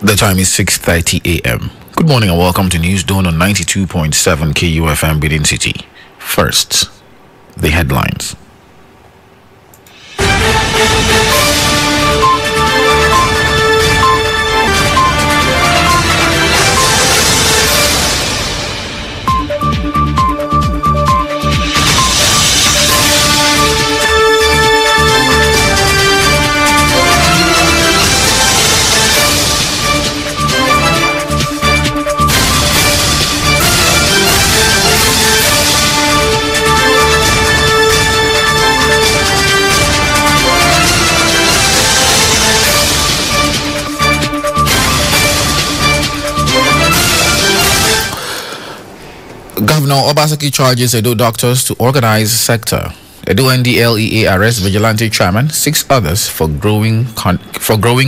The time is 6:30 a.m. Good morning and welcome to News Dawn on 92.7 KUFM Benin City. First, the headlines. Governor Obaseki charges Edo doctors to organize sector. Edo NDLEA arrests vigilante chairman, 6 others for growing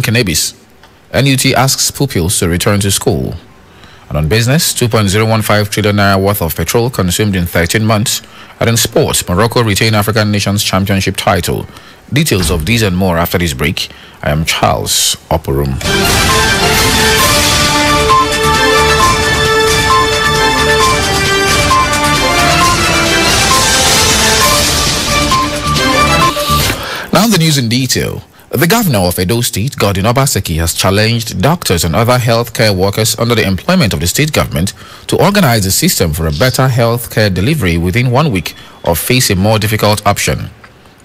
cannabis. NUT asks pupils to return to school. And on business, 2.015 trillion naira worth of petrol consumed in 13 months. And in sports, Morocco retained African Nations Championship title. Details of these and more after this break. I am Charles Oporum. Now the news in detail. The governor of Edo State, Godwin Obaseki, has challenged doctors and other healthcare workers under the employment of the state government to organize a system for a better healthcare delivery within 1 week or face a more difficult option.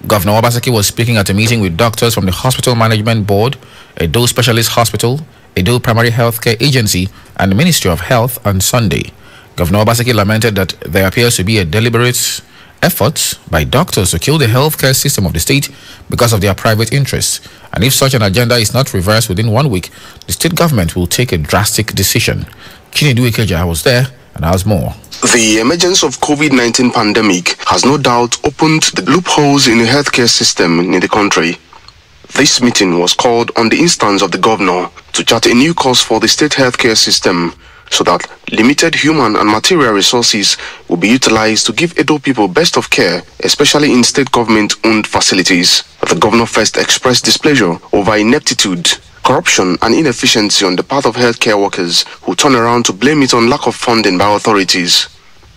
Governor Obaseki was speaking at a meeting with doctors from the Hospital Management Board, Edo Specialist Hospital, Edo Primary Healthcare Agency, and the Ministry of Health on Sunday. Governor Obaseki lamented that there appears to be a deliberate efforts by doctors to kill the healthcare system of the state because of their private interests. And if such an agenda is not reversed within 1 week, the state government will take a drastic decision. Chinedu Ikeja was there and has more. The emergence of COVID-19 pandemic has no doubt opened the loopholes in the healthcare system in the country. This meeting was called on the instance of the governor to chart a new course for the state healthcare system, so that limited human and material resources will be utilized to give Edo people best of care, especially in state government-owned facilities. The governor first expressed displeasure over ineptitude, corruption and inefficiency on the part of healthcare workers who turn around to blame it on lack of funding by authorities.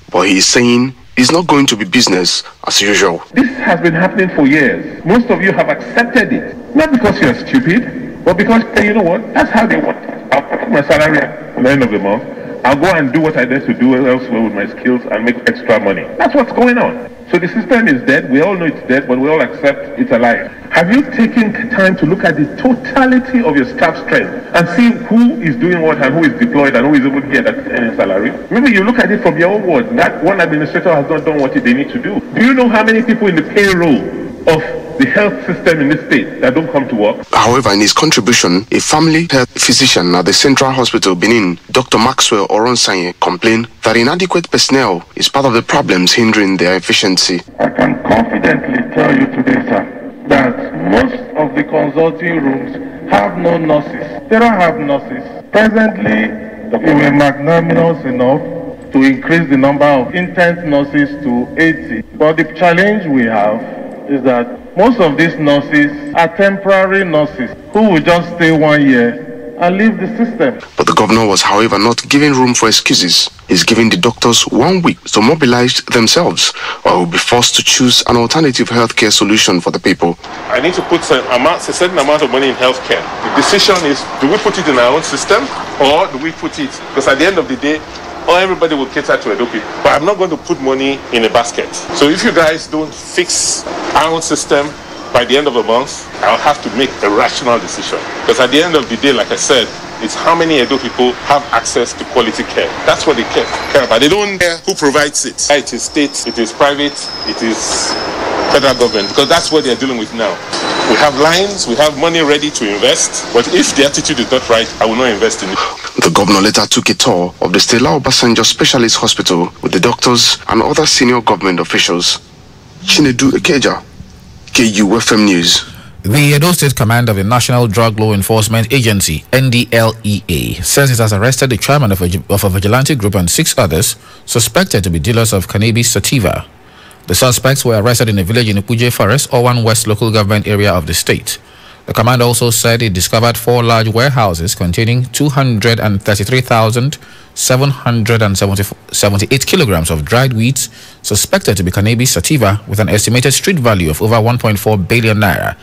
But he is saying it's not going to be business as usual. This has been happening for years. Most of you have accepted it, not because you're stupid, but because, you know what, that's how they want it. I'll put my salary at the end of the month. I'll go and do what I did to do elsewhere with my skills and make extra money. That's what's going on. So the system is dead. We all know it's dead, but we all accept it's alive. Have you taken time to look at the totality of your staff strength and see who is doing what and who is deployed and who is even here that's earning salary? Maybe you look at it from your own word. That one administrator has not done what they need to do. Do you know how many people in the payroll of the health system in this state that don't come to work? However, in his contribution, a family health physician at the Central Hospital Benin, Dr. Maxwell Oronsanye, complained that inadequate personnel is part of the problems hindering their efficiency. I can confidently tell you today, sir, that most of the consulting rooms have no nurses. They don't have nurses. Presently, we were magnanimous enough to increase the number of intense nurses to 80. But the challenge we have is that most of these nurses are temporary nurses who will just stay 1 year and leave the system. But the governor was, however, not giving room for excuses. He's giving the doctors 1 week to mobilize themselves, or will be forced to choose an alternative healthcare solution for the people. I need to put a certain amount of money in healthcare. The decision is, do we put it in our own system or do we put it, because at the end of the day, everybody will cater to Edo people. But I'm not going to put money in a basket. So if you guys don't fix our own system by the end of the month, I'll have to make a rational decision. Because at the end of the day, like I said, it's how many Edo people have access to quality care. That's what they care about. They don't care who provides it. It is state, it is private, it is federal government, because that's what they're dealing with now. We have lines, we have money ready to invest, but if the attitude is not right, I will not invest in it. The governor later took a tour of the Stella Obasanjo Specialist Hospital with the doctors and other senior government officials. Chinedu Ikeja, KUFM News. The Edo State Command of the National Drug Law Enforcement Agency, NDLEA, says it has arrested the chairman of a vigilante group and 6 others suspected to be dealers of cannabis sativa. The suspects were arrested in a village in Ukuje Forest, Owan West local government area of the state. The command also said it discovered 4 large warehouses containing 233,778 kilograms of dried weeds suspected to be cannabis sativa with an estimated street value of over 1.4 billion naira.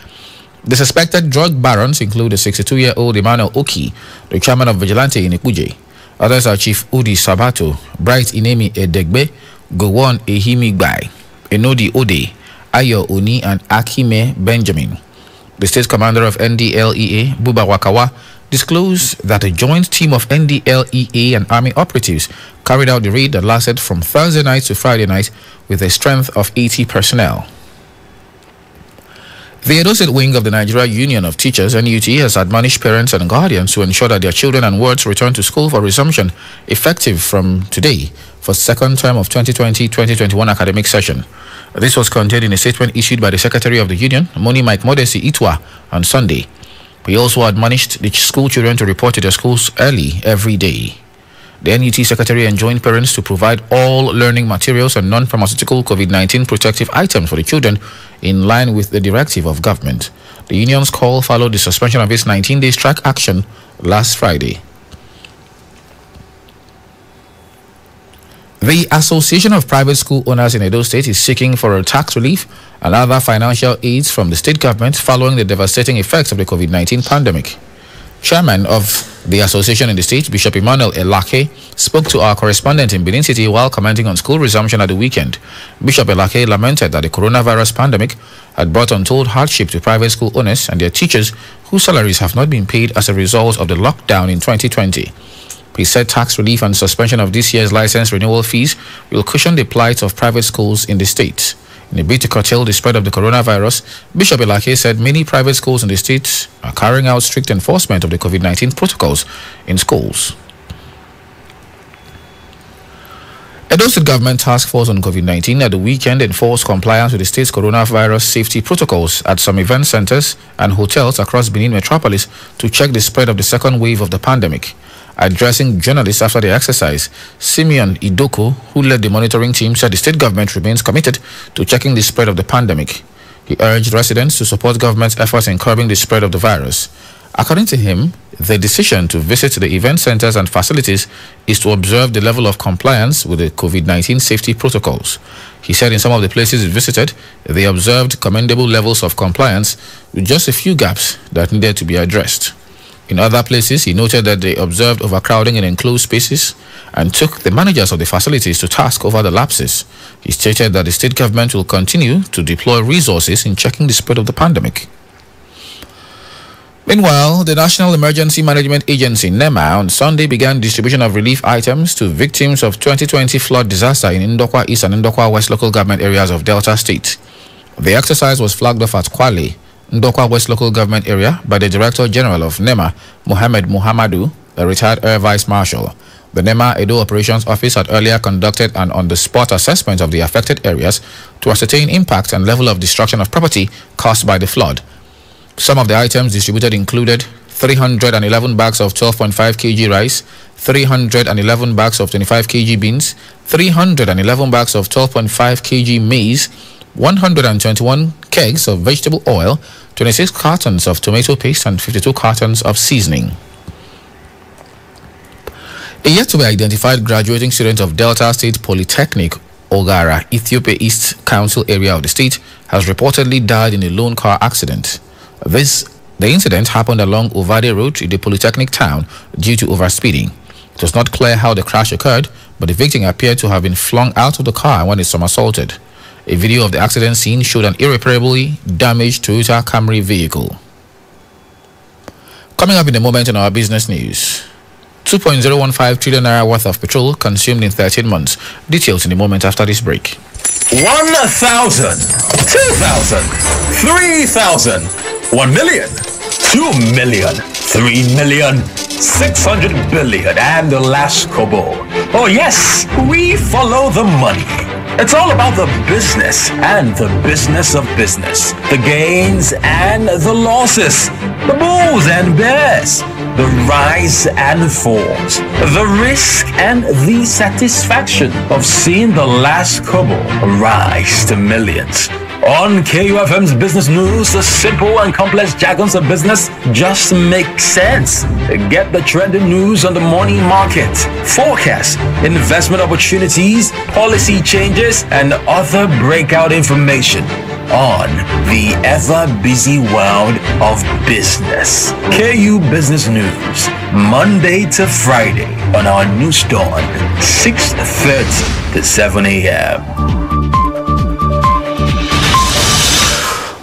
The suspected drug barons include the 62-year-old Emmanuel Oki, the chairman of Vigilante in Ikuje. Others are Chief Udi Sabato, Bright Inemi Edegbe, Gowon Ehimigbai, Enodi Ode, Ayo Oni, and Akime Benjamin. The state commander of NDLEA, Buba Wakawa, disclosed that a joint team of NDLEA and army operatives carried out the raid that lasted from Thursday night to Friday night with a strength of 80 personnel. The Edo State wing of the Nigeria Union of Teachers, NUT, has admonished parents and guardians to ensure that their children and wards return to school for resumption effective from today for second term of 2020-2021 academic session. This was contained in a statement issued by the Secretary of the Union, Moni Mike Modesi Itwa, on Sunday. He also admonished the school children to report to their schools early every day. The NUT Secretary enjoined parents to provide all learning materials and non-pharmaceutical COVID-19 protective items for the children in line with the directive of government. The union's call followed the suspension of its 19-day strike action last Friday. The Association of Private School Owners in Edo State is seeking for a tax relief and other financial aids from the state government following the devastating effects of the COVID-19 pandemic. Chairman of the association in the state, Bishop Emmanuel Elake, spoke to our correspondent in Benin City while commenting on school resumption at the weekend. Bishop Elake lamented that the coronavirus pandemic had brought untold hardship to private school owners and their teachers whose salaries have not been paid as a result of the lockdown in 2020. He said tax relief and suspension of this year's license renewal fees will cushion the plight of private schools in the state. In a bid to curtail the spread of the coronavirus, Bishop Elake said many private schools in the state are carrying out strict enforcement of the COVID-19 protocols in schools. Edo State Government Task Force on COVID-19 at the weekend enforced compliance with the state's coronavirus safety protocols at some event centers and hotels across Benin Metropolis to check the spread of the second wave of the pandemic. Addressing journalists after the exercise, Simeon Idoko, who led the monitoring team, said the state government remains committed to checking the spread of the pandemic. He urged residents to support government's efforts in curbing the spread of the virus. According to him, the decision to visit the event centers and facilities is to observe the level of compliance with the COVID-19 safety protocols. He said in some of the places he visited, they observed commendable levels of compliance with just a few gaps that needed to be addressed. In other places, he noted that they observed overcrowding in enclosed spaces and took the managers of the facilities to task over the lapses. He stated that the state government will continue to deploy resources in checking the spread of the pandemic. Meanwhile, the National Emergency Management Agency, NEMA, on Sunday began distribution of relief items to victims of 2020 flood disaster in Ndokwa East and Ndokwa West local government areas of Delta State. The exercise was flagged off at Kwale, Ndokwa West local government area, by the Director General of NEMA, Mohammed Muhammadu, a retired Air Vice Marshal. The NEMA Edo Operations Office had earlier conducted an on-the-spot assessment of the affected areas to ascertain impact and level of destruction of property caused by the flood. Some of the items distributed included 311 bags of 12.5 kg rice, 311 bags of 25 kg beans, 311 bags of 12.5 kg maize, 121 kegs of vegetable oil, 26 cartons of tomato paste, and 52 cartons of seasoning. A yet-to-be-identified graduating student of Delta State Polytechnic, Ogara, Ethiopia East Council area of the state, has reportedly died in a lone car accident. The incident happened along Ovade Road in the Polytechnic town due to overspeeding. It was not clear how the crash occurred, but the victim appeared to have been flung out of the car when it somersaulted. A video of the accident scene showed an irreparably damaged Toyota Camry vehicle. Coming up in a moment in our business news, 2.015 trillion naira worth of petrol consumed in 13 months. Details in a moment after this break. 1,000, 2,000, 3,000, 1 million, 2 million, 3 million, 600 billion, and the last kobo. Oh yes, we follow the money. It's all about the business and the business of business, the gains and the losses, the bulls and bears, the rise and falls, the risk and the satisfaction of seeing the last kobo rise to millions. On KUFM's Business News, the simple and complex jargons of business just make sense. Get the trending news on the morning market, forecast, investment opportunities, policy changes, and other breakout information on the ever-busy world of business. KU Business News, Monday to Friday on our news dawn, 6:30 to 7 a.m.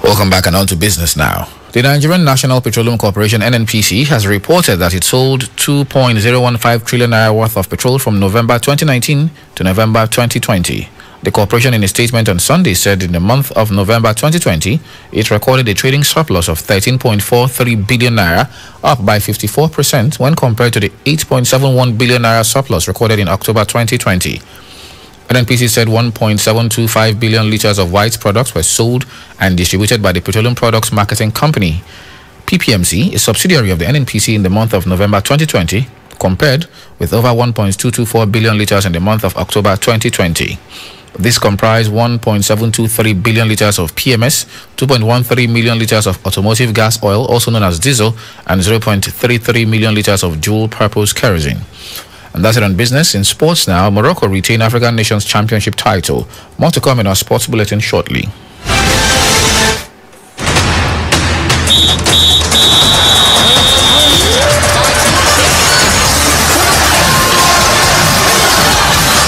Welcome back and on to business now. The Nigerian National Petroleum Corporation (NNPC) has reported that it sold 2.015 trillion naira worth of petrol from November 2019 to November 2020. The corporation in a statement on Sunday said in the month of November 2020, it recorded a trading surplus of 13.43 billion naira, up by 54% when compared to the 8.71 billion naira surplus recorded in October 2020. NNPC said 1.725 billion liters of white products were sold and distributed by the Petroleum Products Marketing Company, PPMC, a subsidiary of the NNPC in the month of November 2020, compared with over 1.224 billion liters in the month of October 2020. This comprised 1.723 billion liters of PMS, 2.13 million liters of automotive gas oil, also known as diesel, and 0.33 million liters of dual-purpose kerosene. And that's it on business. In sports now, Morocco retained African Nations Championship title. More to come in our sports bulletin shortly.